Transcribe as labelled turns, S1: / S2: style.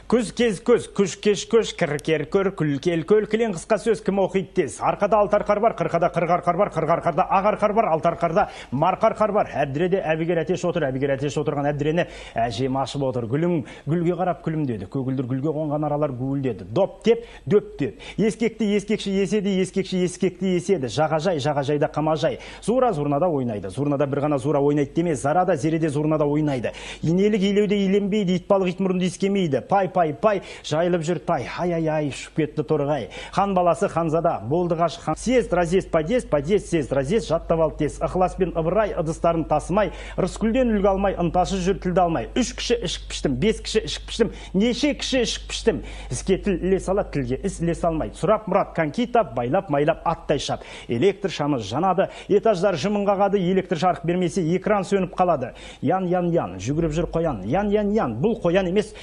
S1: Көз кез көз, күш кеш көш, кір көр, күл кел көл, кілең қысқа сөз кім оқиды тез. Арқада алтарқар бар, қырқада қырғарқар бар, қырғарқарда ағарқар бар, алтарқарда марқарқар бар. Әбдіреде әбігер әтеш отырған әбдірені әжем ашып отыр. Гүлге қарап күлімдеді, көгілдір гүлге қонған аралар гуілдеді. Доп деп, дөп деп. Ескекті ескекші еседі, ескекші ескекті еседі. Жағажайда қамажай. Зура зурнада ойнайды. Зурнада бір ғана зура ойнайды демес, зарада зереде зурнада ойнайды. Инелік илеуде иленбейді, итбалық итмұрынды искемейді. Пай, жайылып жүр тай, ай, ұшып кетті торғай. Хан баласы ханзада, болды ғаш хан. Съезд, разъезд, подъезд, съезд, разъезд, жаттап ал тез. Ықыласпен ыбырай, ыдыстарын тасымай, Рыскүлден үлгі алмай, ынташы жүр тілді алмай. 3 кіші ішік піштім, 5 кіші ішік піштім, неше кіші ішік піштім. Іске тіл іле сала, тілге іс іле салмай. Сұрап мұрат коньки тап, байлап, майлап, аттай шап. Электр шамы жанады, этаждар жымын қағады, электр жарық бермесе, экран сөніп қалады. Ян, жүгіріп жүр қоян, ян, бұл қоян емес.